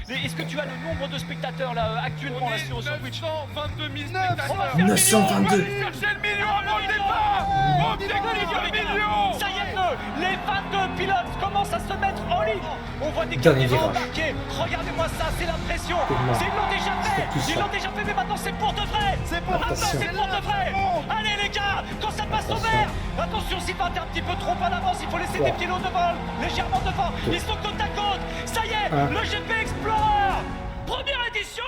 Est-ce que tu as le nombre de spectateurs là actuellement là sur Twitch? 922 000 spectateurs. 922. On va aller chercher le million avant le départ. Objectif le million. Ça y est, les 22 pilotes commencent à se mettre en ligne. On voit des Dernier caméras virage. embarquées. Regardez-moi ça, c'est la pression. Tellement. Ils l'ont déjà fait. plus Ils ça. l'ont déjà fait, mais maintenant c'est pour de vrai. C'est pour Maintenant Attention. c'est pour de vrai. Allez les gars, quand ça passe au vert. Attention, Sylvain, t'es un petit peu trop en avance. Il faut laisser des pilotes devant, légèrement devant. Ils sont côte à côte. Ça y est, Un. le GP Explorer. Première édition.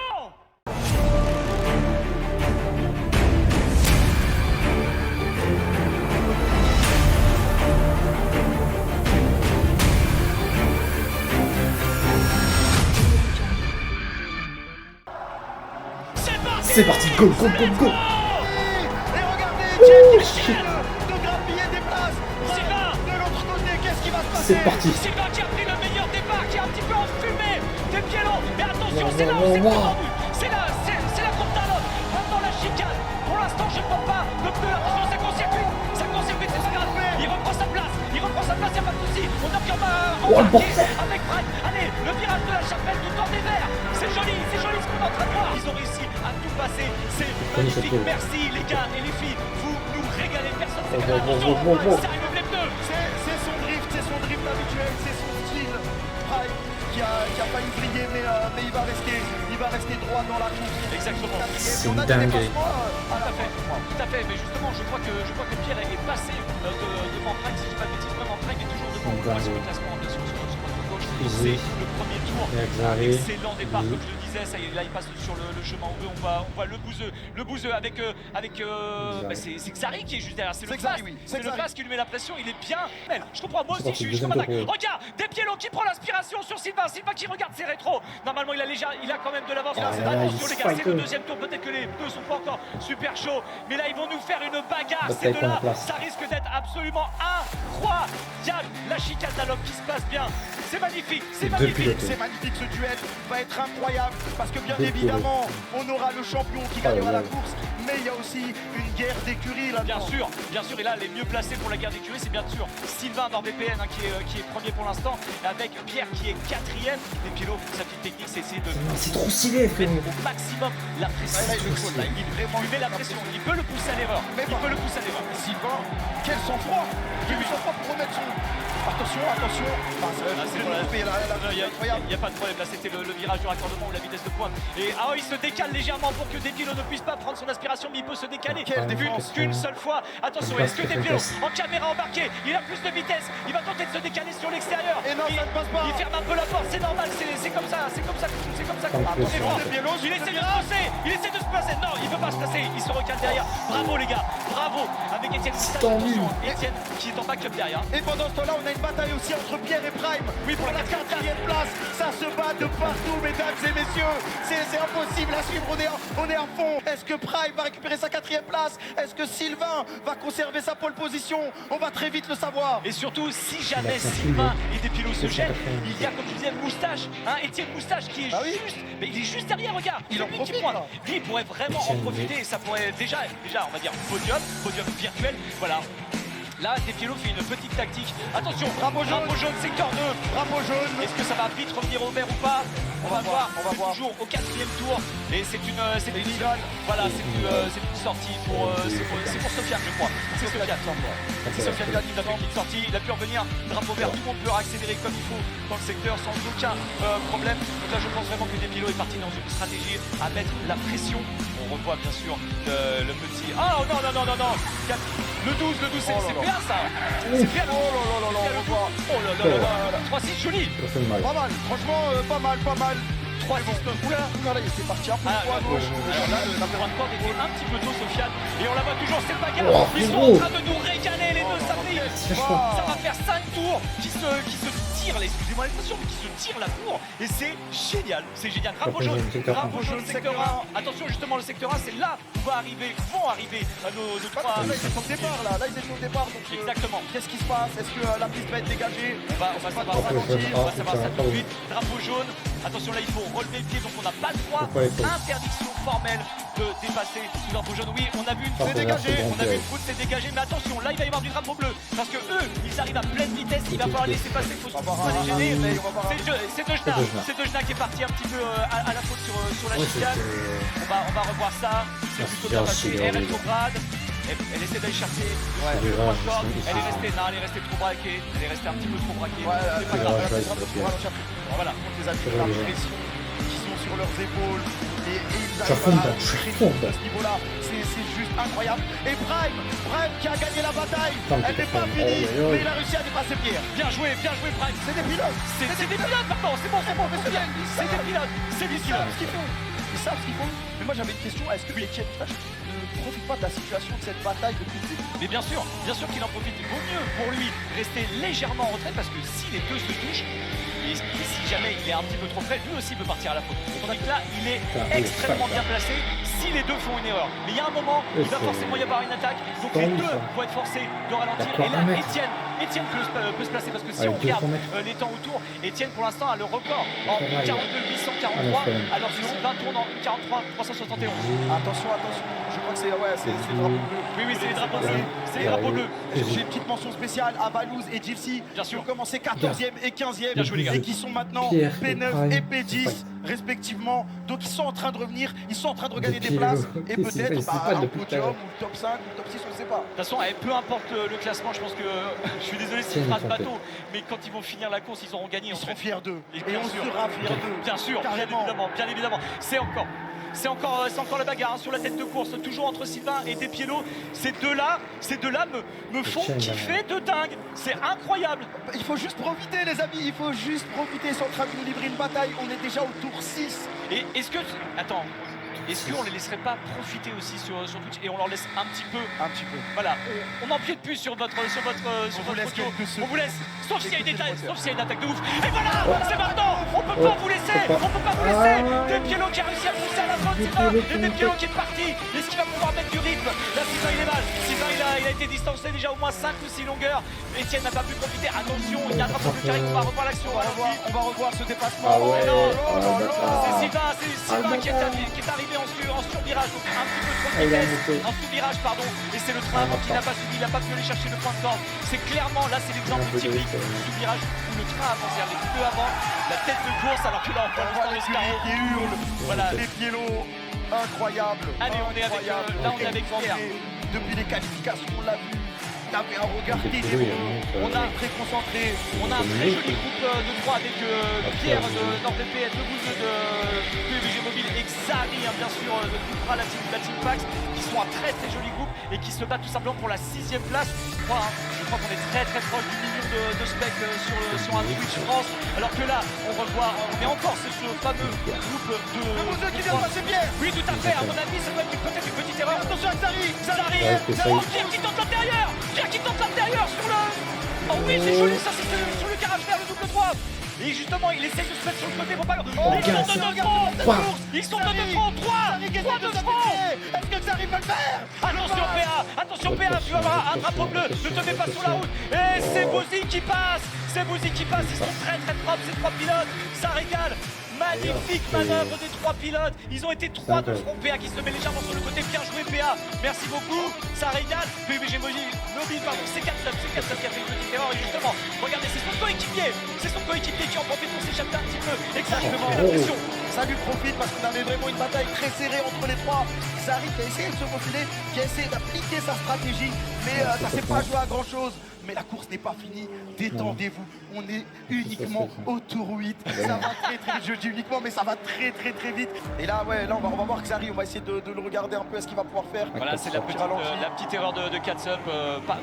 C'est parti, go, go, go, go. Et regardez, Jen qui essaie de grappiller des places. Sylvain. De l'autre côté, qu'est-ce qui va se passer? C'est parti. Sylvain qui a pris le meilleur départ, qui est un petit peu enfumé des piélos. Mais attention, Wow, c'est là wow, où c'est wow, pas wow. tendu. C'est la course d'Alon. Maintenant la chicane. Pour l'instant, je ne vois pas le pneu. Attention, ça court-circuit. Ça court-circuit, c'est pas grave. Il reprend sa place. Il reprend sa place, il n'y a pas de souci. On a bien Oh, le embarqué bordel. avec Prime. Allez, le virage de la chapelle tout en des verts. C'est joli ce qu'on est en train de voir. Ils ont réussi à tout passer. C'est magnifique. cette Merci les gars et les filles. Vous nous régalez. Personne ne Oh, s'est oh, oh, oh, oh. Ça arrive les pneus. C'est son drift habituel, c'est son style. Prime qui a failli briller, mais il va rester droit dans la course. Exactement. C'est On a une des dinguerie. dépassements, à la fin. Tout à fait, mais justement, je crois que Pierre est passé devant Prime, si je dis pas de bêtises, vraiment Prime est toujours devant moi sur le classement, bien sûr, sur votre gauche. C'est le premier tour. Un excellent départ, comme je le disais, ça y est, là il passe sur le chemin en bleu, on voit le bouseux avec c'est Xari qui est juste derrière, c'est le Xari, Fast, oui, c'est le Xari. Fast qui lui met la pression, il est bien. Je comprends, moi aussi C'est je suis parti, comme un deuxième dingue. tour. Regarde, Despiello qui prend l'inspiration sur Sylvain qui regarde ses rétros. Normalement il a quand même de l'avance. Oh là là, Attention il les gars, c'est le fight. deuxième tour, peut-être que les pneus sont pas encore super chauds, mais là ils vont nous faire une bagarre, Bataille ces pour la deux-là, place. ça risque d'être absolument incroyable. La chicane d'Alop qui se passe bien, c'est magnifique, c'est Deux magnifique. pilotes. C'est magnifique, ce duel va être incroyable parce que bien Deux évidemment on aura le champion qui Oh là gagnera là. la course, mais il y a aussi une guerre d'écurie là. Bien sûr, et là les mieux placés pour la guerre d'écurie, c'est bien sûr Sylvain NordVPN qui est premier pour l'instant, avec Pierre qui est quatrième. Les pilotes, sa petite technique, c'est essayer de C'est trop stylé, mettre frérot. au maximum la pression. Là, il le faut, là, il vraiment lui met la pression, il peut le pousser à l'erreur. Mais Il bon. peut le pousser à l'erreur. Sylvain, quel sang-froid pour remettre son... Attention. Ah, c'est voilà. loupé, là, Il incroyable. n'y a pas de problème, là c'était le virage du raccordement ou la vitesse de pointe. Et il se décale légèrement pour que Despiello ne puisse pas prendre son aspiration, mais il peut se décaler Quelle défense. qu'une seule fois. Attention, Passe, est-ce que passe, Despiello, passe. en caméra embarquée, il a plus de vitesse, il va tenter de se décaler sur l'extérieur. Et non, ça ne passe pas. Il ferme un peu la porte, c'est normal, c'est comme ça. Comme Attention, pression. Despiello, il essaie de se placer, non, il veut pas se placer, il se recale derrière. Bravo les gars, bravo avec Étienne. Tendu. Attention, Étienne qui est en backup derrière. Et pendant ce temps-là, on a une bataille aussi entre Pierre et Prime. Oui, pour la quatrième place. Ça se bat de partout, mesdames et messieurs. C'est impossible à suivre. On est à fond. Est-ce que Prime va récupérer sa quatrième place? Est-ce que Sylvain va conserver sa pole position? On va très vite le savoir. Et surtout, si jamais Bah, ça Sylvain file. et Despiello se C'est gênent, 190. il y a, comme tu disais, Moustache, Étienne Moustache qui est Ah oui. juste, mais il est juste derrière, regarde. Il C'est en lui qui profite, pointe. là. Lui, il pourrait vraiment en Étienne, profiter et ça pourrait déjà, on va dire, podium virtuel, voilà. Là, Despiello fait une petite tactique. Attention, Drapeau jaune. secteur 2. Drapeau jaune. Est-ce que ça va vite revenir au vert ou pas? On va voir. on va C'est voir. toujours au quatrième tour. Et c'est une illégal. voilà, c'est une sortie pour Sofiane, je crois. C'est Sofiane. C'est Sofiane qui a fait une petite sortie. Il a pu revenir. Drapeau vert, tout le monde peut accélérer comme il faut dans le secteur sans aucun problème. Donc là, je pense vraiment que Despiello est parti dans une stratégie à mettre la pression. On revoit bien sûr le petit. Ah non. Le 12, c'est bien ça. C'est bien. Oh là là, on voit. Oh là là. 3-6, joli. Ça fait mal. Pas mal, franchement, pas mal. 3 6 Oula, c'est parti un peu trop à gauche. Alors là, le point de corde était un petit peu tôt, Sofiane. Et on la voit toujours, c'est le bagarre. Oh, Ils sont frérot. en train de nous régaler, les deux samedis. Ça va faire 5 tours qui se tirent, excusez-moi l'expression, mais qui se tirent la cour. Et c'est génial, Drapeau jaune, secteur 1. Attention, justement, le secteur 1, c'est là où vont arriver nos Là, 3. ils sont au départ, là. Là, ils étaient au départ. Donc, Exactement. qu'est-ce qui se passe? Est-ce que la piste va être dégagée? On va savoir ça tout de suite, tout de suite. Drapeau jaune. Attention, là, il faut relever le pied, donc on n'a pas le droit. Faut pas les fautes. Interdiction formelle de dépasser sous drapeau jaune. Oui, on a vu une Ah, faute bah, dégagée, c'est bon, on a vu ouais. une faute s'est dégagée, mais attention, là il va y avoir du drapeau bleu parce que eux, ils arrivent à pleine vitesse, il va falloir les laisser passer, faut On va voir pas les gêner. mais on va voir C'est De Jna qui est parti un petit peu à la faute sur la Ouais, chicane. c'était. On va revoir ça, c'est Ah, plutôt c'est bien bien, passé. c'est Elle bien, reste au grade, elle essaie d'aller chercher le grave, point de corde. c'est Elle est restée, non, elle est restée trop braquée, elle est restée un petit peu trop braquée. Ouais, C'est pas c'est grave. grave. c'est vraiment pour aller chercher. Voilà. Contre les amis, C'est la vrai, pression qui sont sur leurs épaules. Et ils Ça arrivent fonde, à ça créer fonde. à ce niveau-là. C'est juste incroyable. Et Prime qui a gagné la bataille. Putain, Elle n'est pas putain, finie, oh, oh, oh. mais il a réussi à dépasser Pierre. Bien joué, Prime. C'est des pilotes. C'est des pilotes maintenant, c'est bon, c'est bien. C'est des pilotes, c'est des Ils savent pilotes. ce qu'ils font. Ils savent ce qu'ils font. Mais moi j'avais une question. Est-ce que Etienne Flash ne profite pas de la situation de cette bataille depuis le début? Mais bien sûr qu'il en profite. Il vaut mieux pour lui rester légèrement en retrait parce que si les deux se touchent, et si jamais il est un petit peu trop frais, lui aussi peut partir à la faute. Donc là, il est extrêmement bien placé si les deux font une erreur. Mais il y a un moment, il va forcément y avoir une attaque. Donc les deux vont être forcés de ralentir. Et là, Etienne peut se placer parce que si on regarde les temps autour, Etienne pour l'instant a le record en 42 843, alors que Sylvain tourne en 43 371. Attention. Je crois que c'est le drapeau bleu. Oui, c'est les drapeaux bleus. C'est les drapeaux bleus. J'ai une petite mention spéciale à Valouz et Gypsy Bien qui sûr. ont commencé 14e et 15e Bien joué, les gars. et qui sont maintenant Pierre P9 et Prime. P10 respectivement. Donc ils sont en train de revenir, ils sont en train de regagner des Pierre, places et c'est peut-être pas un depuis tout à podium l'heure. ou le top 5 ou le top 6, on ne sait pas. De toute façon, peu importe le classement, je pense que je suis désolé si C'est je une phrase tempête. bateau, mais quand ils vont finir la course, ils auront gagné. Ils en seront fait. fiers d'eux Et et bien on sûr. sera fiers d'eux. Bien sûr, bien évidemment. C'est encore la bagarre hein, sur la tête de course, toujours entre Sylvain et Despiello. Ces deux-là me font kiffer de dingue. C'est incroyable. Il faut juste profiter les amis, il faut juste profiter. Ils sont en train de nous livrer une bataille, on est déjà au tour 6. Et est-ce que... Attends. Est-ce qu'on les laisserait pas profiter aussi sur Twitch et on leur laisse un petit peu... Un petit peu. Voilà, on n'empiète plus sur votre vous laisse audio. quelques secondes. On vous laisse, sauf s'il y a une Quelques attaque, secondes. sauf s'il y a une attaque de ouf. Et voilà, c'est maintenant. On peut pas vous laisser, Despiello qui a réussi à pousser à la faute, Sylvain, et Despiello qui est parti. Est-ce qu'il va pouvoir mettre du rythme? Là, Sylvain il est mal. Sylvain il a été distancé déjà au moins 5 ou 6 longueurs. Etienne n'a pas pu profiter. Attention, il y a un drapeau bleu qui arrive. On va revoir l'action. On va revoir ce dépassement. Ah ouais. C'est Sylvain qui est arrivé en survirage, donc un petit peu trop de vitesse, en sous-virage pardon, et c'est le train donc il n'a pas suivi, il n'a pas pu aller chercher le point de corde. C'est clairement, là c'est l'exemple typique du sous-virage où le train avance, les deux avant, la tête de course, alors que là on voit les l'Escaro qui hurlent. Voilà. Les piélos, incroyable. Allez, on est avec, Incroyable. là, on est avec Pierre. Depuis les qualifications, on l'a vu. Il avait un regard ténébreux. On a très concentré. On a un très joli groupe de 3 avec Pierre de NordVPN, de Bouzeux de PUBG Mobile et Xari, bien sûr, de Cupra, la team Pax, qui sont un très très joli groupe et qui se battent tout simplement pour la 6ème place. Je crois qu'on est très très proche du million de specs sur un Twitch France. Alors que là, on revoit, mais encore, c'est ce fameux groupe de... Le Bouzeux qui vient de passer Pierre. Oui, tout à fait, à mon avis, ça doit être peut-être une petite erreur. Attention à Xari, Pierre qui tente l'intérieur, qui tente l'intérieur sur le... Oh oui, c'est joli, ça c'est sur le garage vert, le double 3. Et justement, il essaye de se mettre sur le côté pour pas... Oh, ils sont de 2 francs. Ils sont de 2 francs, 3 de francs. Est-ce que Xari va le faire? Attention PA, tu vas avoir un drapeau bleu, ne te mets pas sur la route. Et c'est Bouzy qui passe, ils sont très très propres ces 3 pilotes, ça régale. Magnifique manœuvre des 3 pilotes. Ils ont été 3 de front. PA qui se met légèrement sur le côté. Bien joué PA. Merci beaucoup. Ça régale. PUBG Mobile, pardon. C'est 4-9 qui a fait une petite erreur. Et justement, regardez, c'est son coéquipier qui en profite pour s'échapper un petit peu. Exactement. L'impression. Ça lui profite parce qu'on avait vraiment une bataille très serrée entre les trois. Xari qui a essayé de se refiler, qui a essayé d'appliquer sa stratégie, mais ça s'est pas joué à grand chose. Mais la course n'est pas finie, détendez-vous, on est uniquement au tour 8, ça va très très vite, je dis uniquement mais ça va très très très vite. Et là on va voir Xari, on va essayer de le regarder un peu, est-ce qu'il va pouvoir faire. Voilà, c'est la petite erreur de Catsup, pas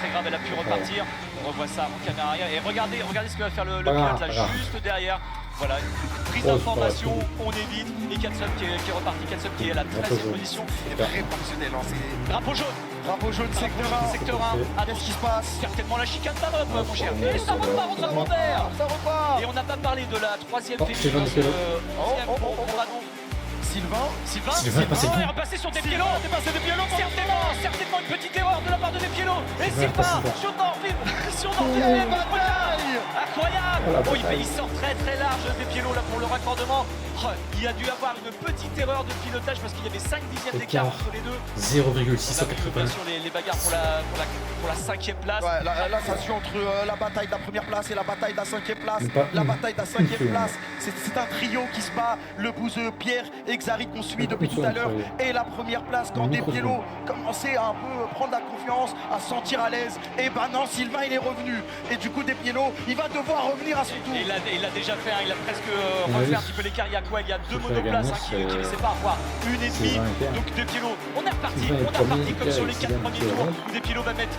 très grave, elle a pu repartir. On revoit ça en caméra arrière et regardez ce que va faire le pilote là juste derrière. Voilà, prise d'information, on évite, et Catsup qui est reparti, Catsup qui est à la 13e position. C'est très professionnel, Drapeau jaune, secteur 1, qu'est-ce qui se passe? certainement la chicane d'Arop, mon cher. Et ça repart en secondaire. Ça repart. Et on n'a pas parlé de la 3ème féminine dans ce 11e pour Sylvain est repassé sur Despiello. Certainement une petite erreur de la part de Despiello. Et Sylvain sur Incroyable. Il sort très très large Despiello là pour le raccordement. Oh, Il a dû avoir une petite erreur de pilotage parce qu'il y avait 5 dixièmes d'écart Écart. entre les deux. 0,680. Sur les bagarres pour la 5e place. Ouais, là, ça se joue entre la bataille de la première place et la bataille de la 5e place. Même pas La une. bataille de la 5e place, c'est un trio qui se bat. Le bouseux, Pierre et Xari qu'on suit depuis tout à l'heure. Et la première place quand Le Des micro Pielo commençait à un peu prendre la confiance, à se sentir à l'aise. Et ben non, Sylvain il est revenu. Et du coup Des Pielo, il va devoir revenir à son tour. Et il l'a déjà fait, hein, il a presque Ouais, refait oui. un petit peu l'écart. Il y a quoi? Il y a 2 faut monoplaces gagner, qui les c'est- séparent, voire une et demie. Sylvain et Pierre. Donc Des Pielo, on est reparti, Sylvain est premier, comme sur les Pierre 4 et premiers Sylvain tours. qui est Des Pielo va mettre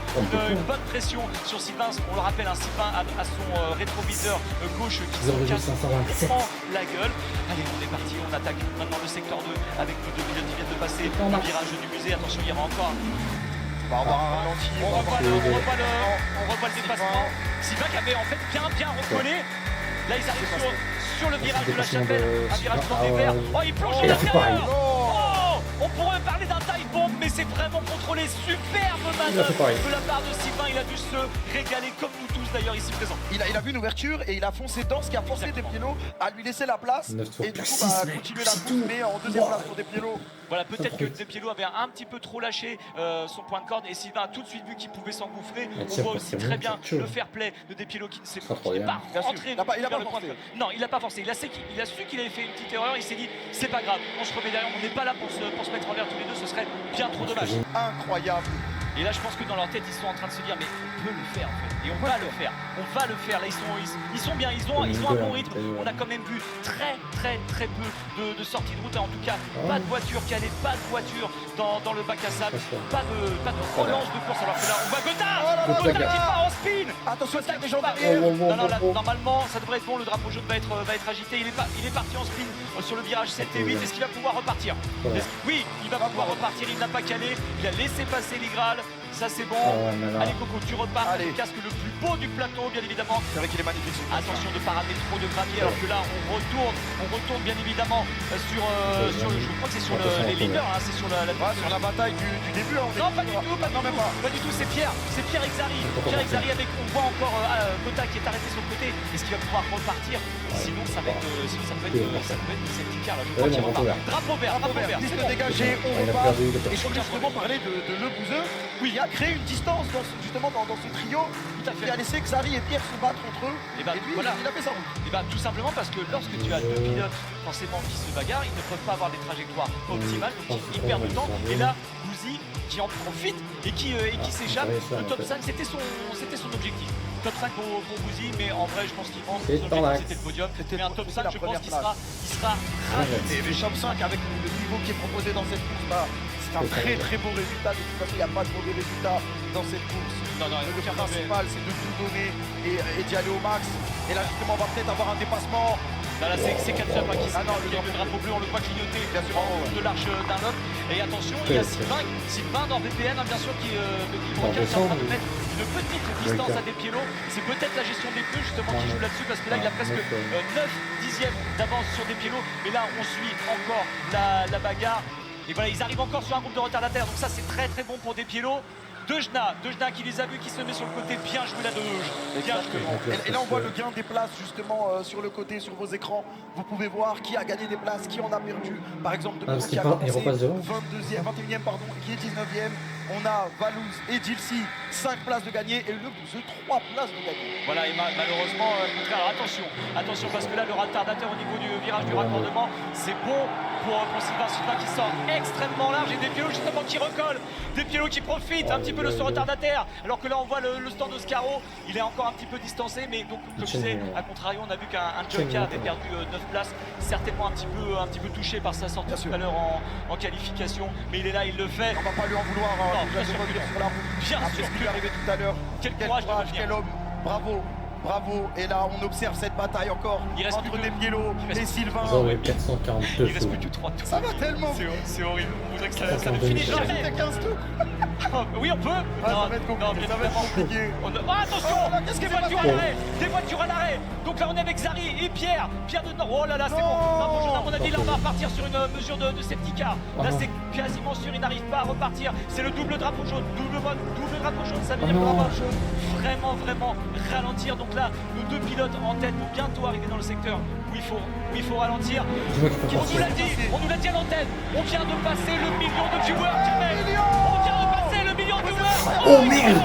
une bonne pression sur Sylvain. On le rappelle, hein, Sylvain a son rétroviseur gauche qui se casse 0,527. prend la gueule. Allez, on est parti, on attaque maintenant le secteur 2 avec nos 2 pilotes qui viennent de passer le virage du musée. Attention, il y aura encore. On va avoir un ralenti. On revoit le dépassement. Sylvain qui avait en fait bien recollé. Là, ils arrivent sur le virage de la Chapelle, un virage dans des verts. Oh, il plonge Il à a fait pareil. l'intérieur. Oh, on pourrait parler d'un dive bomb, mais c'est vraiment contrôlé. Superbe Il a fait manœuvre pareil. de la part de Sylvain. Il a dû se régaler comme nous tous d'ailleurs ici présents. Il a vu une ouverture et il a foncé dedans, ce qui a forcé Des Pielo à lui laisser la place. 9 tours Et du plus coup, 6, bah, mec. continuer la C'est course, tout. mais en deuxième place pour Des Pielo. Voilà, peut-être que Des Pielo avait un petit peu trop lâché son point de corde et Sylvain a tout de suite vu qu'il pouvait s'engouffrer. Ah, On tiens, voit parce aussi que très bon, bien c'est chaud. le fair play de Des Pielo qui ne s'est Ça, trop pas bien. Bien sûr. rentré Il a pas vers le point forcé. de corde. Non, il n'a pas forcé. Il a su qu'il avait fait une petite erreur. Il s'est dit, c'est pas grave, on se remet derrière. On n'est pas là pour se mettre en l'air tous les deux. Ce serait bien trop dommage. Incroyable. Et là, je pense que dans leur tête, ils sont en train de se dire, mais on peut le faire en fait. Et on va le faire. On va le faire. Là, ils sont bien. Ils ont un bon rythme. On a quand même vu très peu de sorties de route. En tout cas, pas de voiture calée, pas de voiture dans le bac à sable. Pas de relance de course. Alors que là, on voit Gotha qui part en spin. Attention, Gotha c'est des qui gens part. derrière. Non, là, normalement, ça devrait être bon. Le drapeau jaune va être agité. Il est parti en spin sur le virage 7 et 8. Est-ce qu'il va pouvoir repartir? Oui, il va pouvoir repartir. Il n'a pas calé. Il a laissé passer les Graal. Ça, c'est bon. Allez, Coco, tu repars. Allez. Le casque le plus beau du plateau, bien évidemment. C'est vrai qu'il est magnifique. Attention de ne pas ramener trop de gravier, alors que là, on retourne bien évidemment sur je crois que c'est sur les leaders, hein, c'est sur la Ouais, sur la bataille du début. Hein, non, pas du tout, pas du tout, c'est Pierre Exari. Pierre Exari avec, on voit encore Gotha qui est arrêté sur le côté. Est-ce qu'il va pouvoir repartir? Sinon, ça peut être cette car là. Je crois qu'il repart. Drapeau vert. Piste C'est bon. dégagée, on Il a repart. perdu. Et je voulais justement parler de Le Bouzeux. Oui, il a créé une distance justement dans ce trio. Tout à fait. Il a laissé Xari et Pierre se battre entre eux. Et bah, Et lui, voilà. il a fait sa route. Et tout simplement parce que lorsque tu as deux pilotes forcément qui se bagarrent, ils ne peuvent pas avoir des trajectoires optimales, donc ils perdent du temps. Et là, Bouzy qui en profite et qui s'échappe. Le top 5, c'était son objectif. Top 5 pour Bouzy, mais en vrai, je pense qu'il pense que son objectif c'était le podium. Mais un top 5, je pense qu'il sera ravi. Et le top 5 avec le niveau qui est proposé dans cette course, bah, c'est un très beau résultat. De toute façon, il n'y a pas de mauvais résultat dans cette course. Non, Le principal, c'est de tout donner et d'y aller au max. Et là, justement, on va peut-être avoir un dépassement. Là, c'est Katsuya qui Ah non, le drapeau bleu, on le voit clignoter Bien sûr, de l'arche d'un autre. Et attention, il y a Sylvain dans VPN, hein, bien sûr, qui est en train de mettre une petite distance à Des Pielo. C'est peut-être la gestion des pneus justement qui joue là-dessus parce que là, il a presque 9 dixièmes d'avance sur Des Pielo. Mais là, on suit encore la bagarre. Et voilà, ils arrivent encore sur un groupe de retardataires. Donc ça, c'est très bon pour Des Pielo. Dejna qui les a vus, qui se met sur le côté. Bien joué la Dej. Bien joué. Et là, on voit le gain des places justement sur le côté, sur vos écrans. Vous pouvez voir qui a gagné des places, qui en a perdu. Par exemple, de parce qui a qu'il commencé repasse devant. 21e, pardon, qui est 19e. On a Valouz et Gilsi, 5 places de gagné et Le Bouzeux, 3 places de gagné. Voilà, et malheureusement, alors attention parce que là, le retardateur au niveau du virage du raccordement, c'est bon pour Sylvain qui sort extrêmement large et Des Pielo justement qui recolle. Des Pielo qui profite un petit peu de ce retardataire, alors que là, on voit le stand d'Oscaro, il est encore un petit peu distancé, mais donc, comme je disais, à contrario, on a vu qu'un Joker avait perdu 9 places, certainement un petit peu touché par sa sortie tout à l'heure en qualification, mais il est là, il le fait. On va pas lui en vouloir. Non, il va bien sûr revenir que non. sur la route. Bien Après sûr ce qui que lui est arrivé tout à l'heure. Quel courage de revenir. quel homme. Bravo. Et là, on observe cette bataille encore Il reste entre plus Des Pielo il reste et Sylvain. 442 Il reste plus que 3 tours. Ça va tellement. C'est horrible. On voudrait que ça ne 42 finisse minutes. jamais. C'était 15 tours. Oui, on peut. ça va être compliqué. Ça va être compliqué. Attention, Oh là, qu'est-ce des qui s'est voitures à passé l'arrêt. Des voitures à l'arrêt. Donc là, on est avec Zari et Pierre de Nord. Oh là là, c'est bon. Non. Drapeau jaune mon avis, là, on va repartir sur une mesure de safety car. Là, non. c'est quasiment sûr, il n'arrive pas à repartir. C'est le double drapeau jaune. Double drapeau jaune, ça veut Oh dire qu'on non. va vraiment ralentir. Donc là, nos deux pilotes en tête vont bientôt arriver dans le secteur où il faut ralentir. Dis-moi qu'il faut On nous partir. l'a dit à l'antenne. On vient de passer le million de viewers, Jamel. On vient de passer le million de viewers. Oh, merde.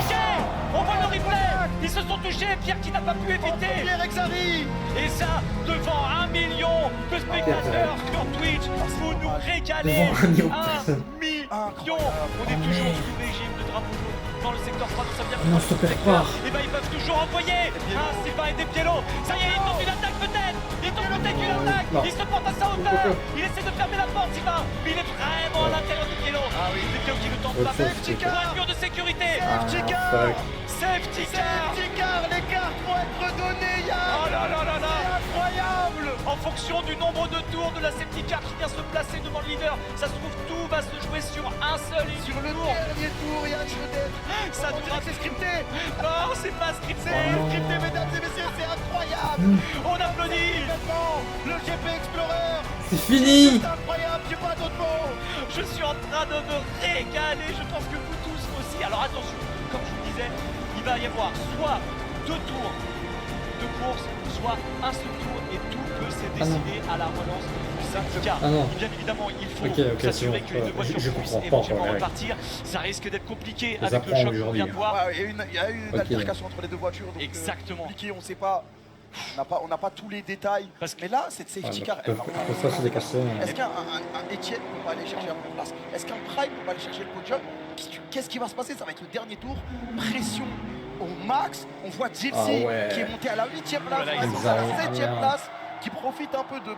On voit le replay. Ils se sont touchés. Pierre qui n'a pas pu éviter. Pierre Exari. Et ça, devant 1 million de spectateurs sur Twitch, vous nous régalez. Devant 1 million de 1 personnes. million. On est toujours sous régime de drapeau jaune dans le secteur 3, donc ça veut dire que Non, dans le stopper secteur, pas. eh ben, ils peuvent toujours envoyer un Sylvain et des Pielo. Ça y est, il tente une attaque peut-être. Il tente peut-être une attaque. Non. Il se porte à sa hauteur. Il essaie de fermer la porte, Sylvain. Mais il est vraiment à l'intérieur du Pielo. Ah oui, des Pielo qui ne tentent pas. Safety car. Pour un mur de sécurité. Safety car. fuck. Safety car. Safety car, les cartes vont être données, Yann. Oh là là là là. C'est incroyable. En fonction du nombre de tours de la safety car qui vient se placer devant le leader, ça se trouve tout va se jouer sur un seul et Sur le tour. dernier tour, Yann Schroeder. Ça On nous dirait que c'est scripté. Non, c'est pas scripté. C'est scripté, mesdames et messieurs, c'est incroyable. On applaudit. Maintenant, le GP Explorer. C'est fini. C'est incroyable, j'ai pas d'autres mots. Je suis en train de me régaler. Je pense que vous tous aussi. Alors attention, comme je vous disais, il va y avoir soit 2 tours de course, soit un seul tour et tout peut se décider à la relance du safety car. Ah non. Bien évidemment, il faut Ok, s'assurer c'est que bon. les deux voitures Je puissent comprends pas éventuellement encore, ouais. repartir. Ça risque d'être compliqué Les avec le apprends choc qu'on aujourd'hui, vient de voir. Ouais, il y a eu une Ok. altercation entre les deux voitures. Donc, Exactement. compliqué, on sait pas. On n'a pas tous les détails. Parce que- Mais là, cette safety car, elle va Pour ça, c'est des casseaux. Est-ce qu'un Etienne peut pas aller chercher la première place? Est-ce qu'un Prime peut pas aller chercher le podium? Qu'est-ce qui va se passer? Ça va être le dernier tour. Pression au max. On voit Gypsy Ah ouais. qui est monté à la 8e place, Oh là là, on ils va ont monter à la raison. 7e Ah, place, qui profite un peu de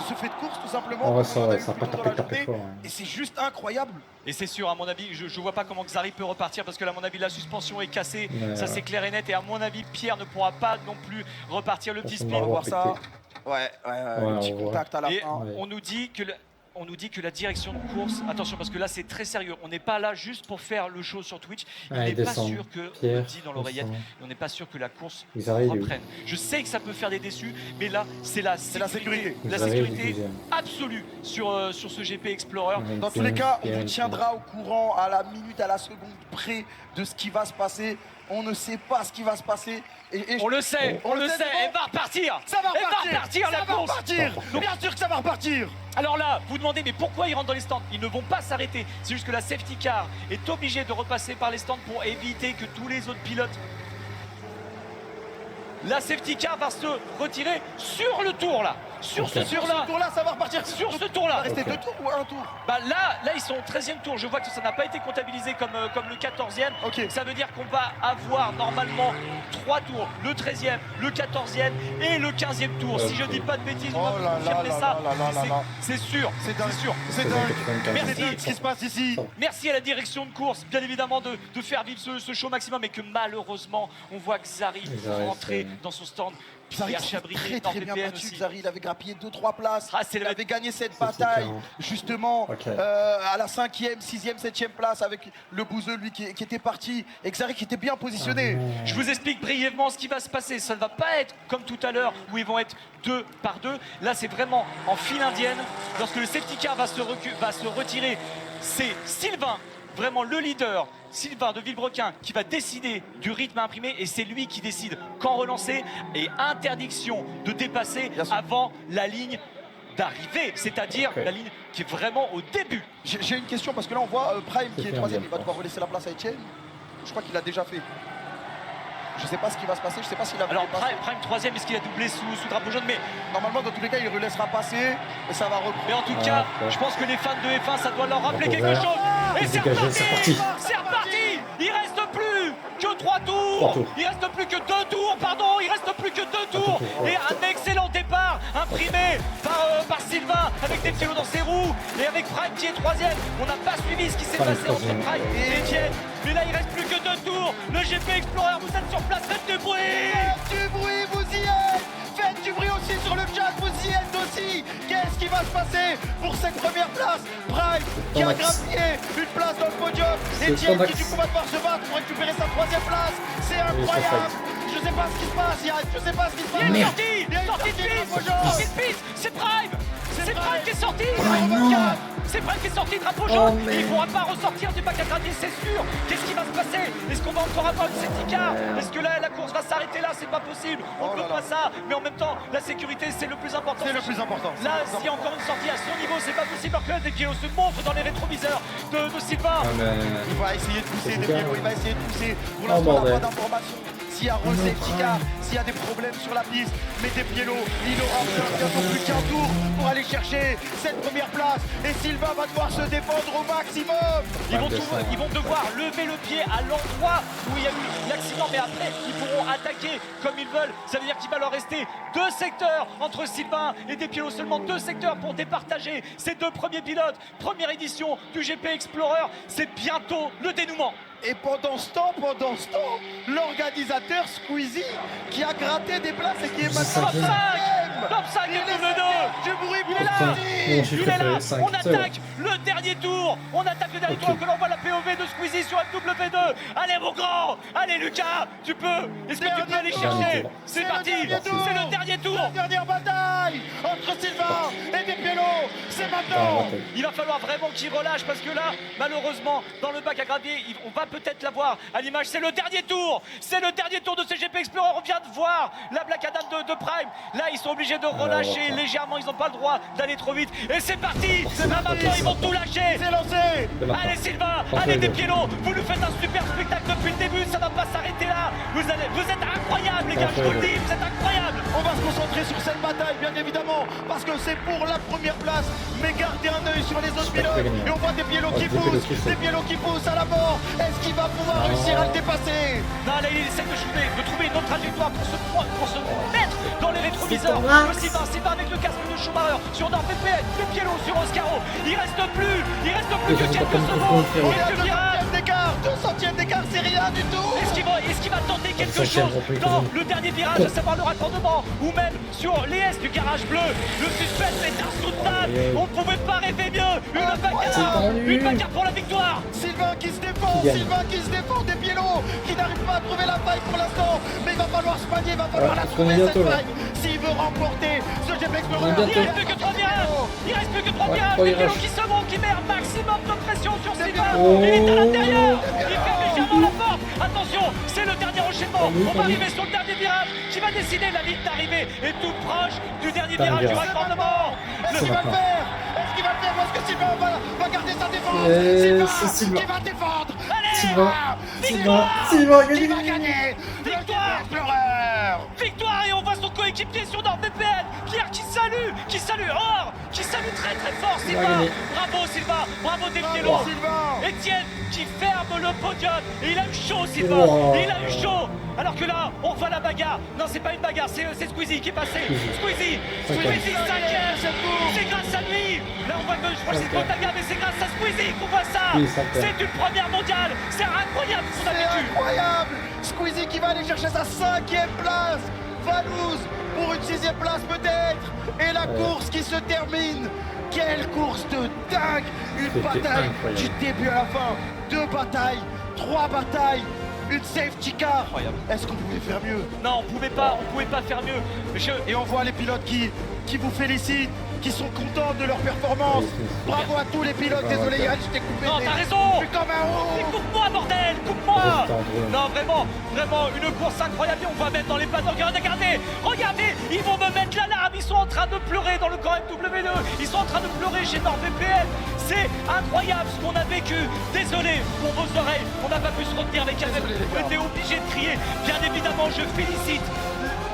ce fait de course tout simplement. En vrai, comme on en a eu ça va plus pas tôt dans la taper journée. fort. hein. Et c'est juste incroyable. Et c'est sûr, à mon avis, je vois pas comment Xari peut repartir parce que, à mon avis, la suspension est cassée. Ouais, Ça, ouais. c'est clair et net. Et à mon avis, Pierre ne pourra pas non plus repartir le petit On spin. va On va voir voir ça. péter. Ouais, Ouais, le petit on voit. contact à la Et fin. Ouais. on nous dit que la direction de course, attention parce que là c'est très sérieux, on n'est pas là juste pour faire le show sur Twitch, Ouais, il il n'est pas descend. sûr que, on Pierre, le dit dans l'oreillette, descend. on n'est pas sûr que la course Ils arrivent. reprenne. Je sais que ça peut faire des déçus, mais là c'est la la sécurité, sécurité. la Ils arrivent, sécurité deuxième. absolue sur ce GP Explorer. Dans tous les cas, on vous tiendra au courant à la minute, à la seconde près de ce qui va se passer. On ne sait pas ce qui va se passer. Et On le sait, on le sait, c'est bon. elle va repartir. Ça va Elle repartir. va repartir la Ça va course. repartir. Donc- Bien sûr que ça va repartir. Alors là, vous demandez mais pourquoi ils rentrent dans les stands? Ils ne vont pas s'arrêter. C'est juste que la safety car est obligée de repasser par les stands pour éviter que tous les autres pilotes. La safety car va se retirer sur le tour là. Sur Ok. ce tour-là. Ce tour-là, ça va repartir. Sur ce Il va tour-là. rester Ok. 2 tours ou un tour? Bah là ils sont au 13e tour. Je vois que ça n'a pas été comptabilisé comme le 14e. Ok. Ça veut dire qu'on va avoir normalement 3 tours. Le 13e, le 14e et le 15e tour. Si je dis pas de bêtises, on va Oh vous là confirmer là ça. là là là C'est- là. C'est sûr. C'est dingue. C'est sûr. C'est C'est dingue. dingue. Merci. C'est dingue ce qui se passe ici. Merci à la direction de course, bien évidemment, de faire vivre ce show maximum et que malheureusement, on voit Xari Xari, rentrer c'est- dans son stand. Xari Pierre s'est Chabrier très dans bien PPN battu. aussi. Xari, il avait grappillé 2-3 places. Ah, c'est Il le- avait gagné cette C'est bataille différent. justement Ok. à la 5e, 6e, 7e place avec le bouseux lui qui était parti et Xari qui était bien positionné. Je vous explique brièvement ce qui va se passer. Ça ne va pas être comme tout à l'heure où ils vont être 2 par 2. Là, c'est vraiment en file indienne. Lorsque le safety car va se retirer, c'est Sylvain, vraiment le leader, Sylvain de Villebrequin, qui va décider du rythme à imprimer et c'est lui qui décide quand relancer et interdiction de dépasser Bien sûr. avant la ligne d'arrivée, c'est-à-dire Ok. la ligne qui est vraiment au début. J'ai une question parce que là on voit Prime qui C'est est fait 3e, un il va bien, devoir relaisser la place à Etienne. Je crois qu'il l'a déjà fait. Je sais pas ce qui va se passer, je sais pas s'il a Alors dépassé. Prime 3e, est-ce qu'il a doublé sous drapeau jaune? Mais Normalement dans tous les cas il relaissera passer et ça va reprendre. Mais en tout Ah, cas, ouais. je pense que les fans de F1, ça doit leur rappeler Drapeau quelque vert. chose. Et c'est Dégagé, reparti, c'est reparti. c'est reparti. Il reste plus que 3 tours. 3 tours. Il reste plus que 2 tours, pardon. Il reste plus que 2 tours. tours, ouais. Et un excellent départ imprimé par Sylvain avec des pilotes dans ses roues et avec Prime qui est 3e. On n'a pas suivi ce qui s'est Prime passé entre 3e. Prime et Etienne. Mais là, il reste plus que 2 tours. Le GP Explorer, vous êtes sur place, faites du bruit. Faites du bruit, vous y êtes. Faites du bruit aussi sur le chat, vous y êtes aussi. Qu'est-ce qui va se passer pour cette première place? Prime qui a Max. grappillé une place dans le podium. C'est Etienne Max. qui du coup va devoir se battre pour récupérer sa 3e place. C'est incroyable. Je sais pas ce qui se passe, Yann. Je sais pas ce qui se passe. Il est Merde. sorti, Il y a une sorti de sortie de piste, drapeau jaune. sorti de piste, c'est Prime. sorti. non. C'est Prime qui est sorti, drapeau Oh, jaune. mais- Il ne pourra pas ressortir du bac à gravier, c'est sûr. Qu'est-ce qui va se passer? Est-ce qu'on va encore avoir une safety car? Est-ce que la course va s'arrêter là? C'est pas possible. On Oh ne là peut là. pas ça. Mais en même temps, la sécurité, c'est le plus important. C'est le plus important. Là, s'il y a encore une sortie à son niveau, c'est pas possible. Alors que là, Des Piero se montre dans les rétroviseurs de Sylvain. Ah, mais. Il va essayer de pousser C'est Des bien. Piero, il va essayer de pousser. Pour Oh, l'instant, on n'a bordel. pas d'informations. S'il y a safety car, s'il y a des problèmes sur la piste, mais Des Piero, il aura bientôt plus qu'un tour pour aller chercher cette première place. Et Sylvain va devoir se défendre au maximum. Ils vont devoir lever le pied à l'endroit où il y a eu l'accident, mais après, ils pourront attaquer comme ils veulent. Ça veut dire qu'il va leur rester 2 secteurs entre Sylvain et Des Piero, seulement 2 secteurs pour départager ces 2 premiers pilotes. Première édition du GP Explorer, c'est bientôt le dénouement. Et pendant ce temps, l'organisateur Squeezie, qui a gratté des places et qui est maintenant Top 5. Top 5 et double 2. du bruit Il pour est là. Mon Il chiffre est là, préféré, 5. on attaque le dernier tour, Ok. que l'on voit la POV de Squeezie sur MW2. Allez mon grand, allez Lucas, tu peux, est-ce que tu peux aller Dernier chercher? tour. C'est le parti, dernier tour. c'est le dernier tour. La dernière bataille entre Sylvain et Des Piero, c'est Ah, maintenant. raté. Il va falloir vraiment qu'il relâche parce que là, malheureusement, dans le bac à gravier, on va peut-être l'avoir à l'image. C'est le dernier tour. C'est le dernier tour de CGP Explorer. On vient de voir la Black Adam de Prime. Là, ils sont obligés de relâcher voilà. légèrement. Ils n'ont pas le droit d'aller trop vite. Et c'est parti. C'est Là parti, maintenant, ils c'est vont parti. tout lâcher. C'est lancé. C'est maintenant. Allez Sylvain, Parfait, allez Des les Piero, vous nous faites un super spectacle depuis le début, ça va pas s'arrêter là. Vous êtes incroyables les gars, je vous le dis, vous êtes incroyables. On va se concentrer sur cette bataille, bien évidemment, parce que c'est pour la première place. Mais gardez un œil sur les autres J'espère pilotes. que gagner. Et on voit Des Piero qui Des Piero poussent, qui poussent. Des Piero qui poussent à la mort. Est-ce qu'il va pouvoir réussir à le dépasser? Non, là il essaie de trouver une autre trajectoire pour se mettre dans les rétroviseurs. C'est ton Le Sylvain avec le casque de Schumacher sur Nord VPN, Des Piero sur Oscaro. Il reste plus que Je sais pas quelques comment secondes. on On est à Quelques virages. 2 centièmes d'écart, 2 centièmes d'écart, c'est rien du tout. Est-ce qu'il va tenter quelque Centième chose repris, dans toujours. le dernier virage, à savoir le raccordement, ou même sur les S du garage bleu? Le suspense est insoutenable. Aïe, aïe. On ne pouvait pas rêver mieux. C'est tendu. Une bagarre pour la victoire. Sylvain qui se défend, Qui gagne. Sylvain qui se défend, Des Piero qui n'arrive pas à trouver la faille pour l'instant. Mais il va falloir se manier, il va falloir la parce trouver qu'on est cette bientôt, là. faille. S'il veut remporter ce GP Explorer. On est bientôt. Il reste plus que 3 virages. Il reste plus que 3 virages. trois Des Piero virages. qui se monte, qui met un maximum de pression sur Sylvain. Oh. Il est à l'intérieur. Il fait légèrement la porte. Attention, c'est le dernier enchaînement. Pas lui, On pas va lui. arriver sur le dernier virage qui va décider la ligne d'arrivée. Et tout proche du dernier Dernier virage du virage. raccordement. Est-ce qu'il va le maintenant. faire? Est-ce qu'il va le faire? Ou est-ce que Sylvain va garder sa défense? C'est Sylvain. qui va défendre. Allez, Sylvain. Victoire. Sylvain, Qui va gagné. gagner le GP Victoire. Explorer. Victoire et on voit son coéquipier sur NordVPN, Pierre qui salue Or, qui salue très très fort Il va Sylvain. gagner. Bravo Sylvain, bravo Des Piero. Bravo, Sylvain. Etienne qui ferme le podium et il a eu chaud Sylvain, Wow. il a eu chaud. Alors que là, on voit la bagarre. Non, c'est pas une bagarre, c'est Squeezie qui est passé. Squeezie, Squeezie cinquième. C'est grâce à lui. Là, on voit que je crois que c'est Cinquième. Kotaga, mais c'est grâce à Squeezie qu'on voit ça. Oui, cinquième. C'est une première mondiale. C'est incroyable ce qu'on a C'est vécu. incroyable. Squeezie qui va aller chercher sa 5e place. Valouz pour une 6e place peut-être. Et la course qui se termine. Quelle course de dingue. Une C'était bataille incroyable. du début à la fin. 2 batailles, 3 batailles. Une safety car. Incroyable. Est-ce qu'on pouvait faire mieux? Non, on pouvait pas faire mieux. Et on voit les pilotes qui vous félicitent, qui sont contents de leur performance. Bravo à tous les pilotes. Bravo, Désolé Yann. Yann, je t'ai coupé. Non, mais- t'as raison. mais comme un Mais haut. coupe-moi, bordel, coupe-moi. C'était un drôle. Non, vraiment, une course incroyable. On va mettre dans les paddocks. Regardez, ils vont me mettre l'alarme. Ils sont en train de pleurer dans le camp MW2. Ils sont en train de pleurer chez NordVPN. C'est incroyable ce qu'on a vécu. Désolé pour vos oreilles, on n'a pas pu se retenir avec Amel. Désolé, les On gars. était obligé de crier. Bien évidemment, je félicite.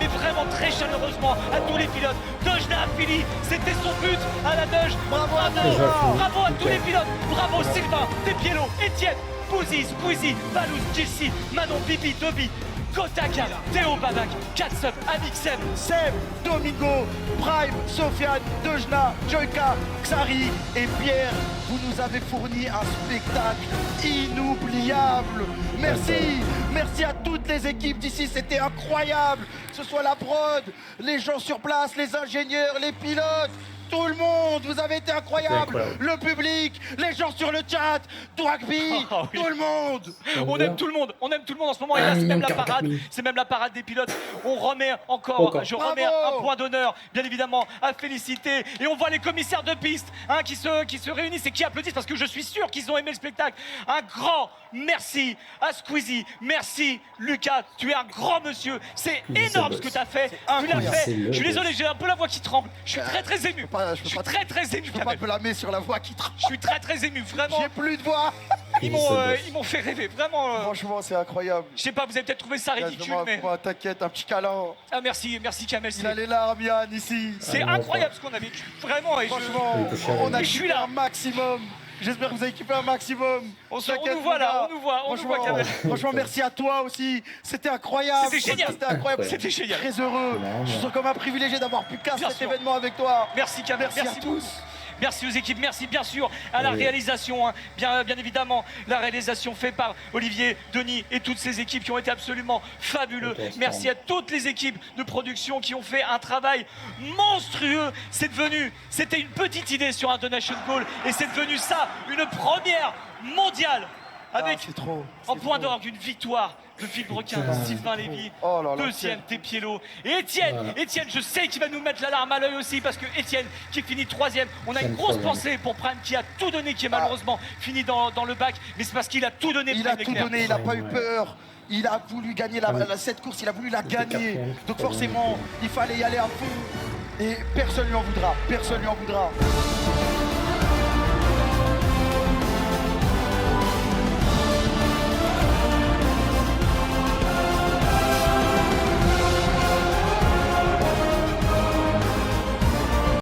Mais vraiment très chaleureusement à tous les pilotes. Dojna Philly, c'était son but à la Dej. Bravo à Déjà, Dojna. Bravo à tous nickel. les pilotes. Bravo Sylvain, Des Piero, Etienne, Bouzy, Squeezie, Valouz, Jilcy, Manon, Bibi, Dobby, Kotaka, Théo Babac, Katsub, Amixem. Seb, Domingo, Prime, Sofiane, Dojna, Joyka, Xari et Pierre, vous nous avez fourni un spectacle inoubliable. Merci à toutes les équipes d'ici, c'était incroyable. Que ce soit la prod, les gens sur place, les ingénieurs, les pilotes, tout le monde, vous avez été incroyable. incroyable. Le public, les gens sur le chat, tout rugby, Ah oui. tout le monde. On aime tout le monde, on aime tout le monde en ce moment. Et là, Un c'est même million, la 44 parade, 000. c'est même la parade des pilotes. On remet encore, Encore. je remets Bravo. un point d'honneur, bien évidemment, à féliciter. Et on voit les commissaires de piste hein, qui se réunissent et qui applaudissent parce que je suis sûr qu'ils ont aimé le spectacle. Un grand merci à Squeezie, merci Lucas, tu es un grand monsieur. C'est Mais c'est énorme le ce que boss. tu as fait. Tu l'as incroyable. fait. C'est le Je suis désolé, boss. j'ai un peu la voix qui tremble. Je suis très ému. Je peux pas Je suis très ému, Je peux pas Kamel. te blâmer sur la voix qui tremble. Je suis très ému, vraiment. J'ai plus de voix. Ils C'est le boss. m'ont fait rêver, vraiment. Franchement, c'est incroyable. Je sais pas, vous avez peut-être trouvé ça ridicule, mais. Moi, t'inquiète, un petit câlin. Ah merci Kamel. Il a les larmes, Yann, ici. C'est Ah, non, incroyable ce qu'on a vécu, vraiment. Et Franchement, Il peut faire on a Je suis kiffé là. un maximum. J'espère que vous avez kiffé un maximum. on T'inquiète, nous voit mon là, gars. on nous voit Kamel. Franchement, merci à toi aussi. C'était incroyable. C'était génial. C'était incroyable. Incroyable. C'était génial. Très heureux. Non, Je non. me sens comme un privilégié d'avoir pu casser Bien cet sûr. événement avec toi. Merci Kamel, Merci à beaucoup. tous. Merci aux équipes, merci bien sûr à la Oui. réalisation, hein. bien évidemment, la réalisation faite par Olivier, Denis et toutes ces équipes qui ont été absolument fabuleux. Ok, c'est Merci à toutes les équipes de production qui ont fait un travail monstrueux. C'était une petite idée sur un Donation Goal et c'est devenu ça, une première mondiale avec Ah, c'est trop. en c'est point trop. d'orgue une victoire de Villebrequin, Putain. Sylvain Lévy, Oh là là, deuxième quel- Tepiello. Et Étienne, Voilà. Étienne, je sais qu'il va nous mettre l'alarme à l'œil aussi parce que Étienne qui finit troisième. On a C'est une grosse incroyable. pensée pour Prime qui a tout donné, qui est Ah. malheureusement fini dans le bac, mais c'est parce qu'il a tout donné. Il a Prime tout Leclerc. donné, il n'a pas eu Ouais. peur. Il a voulu gagner Ah oui. cette course, il a voulu la était gagner. quatrième, Donc troisième. forcément, il fallait y aller à fond. Et personne lui en voudra. Personne lui en voudra.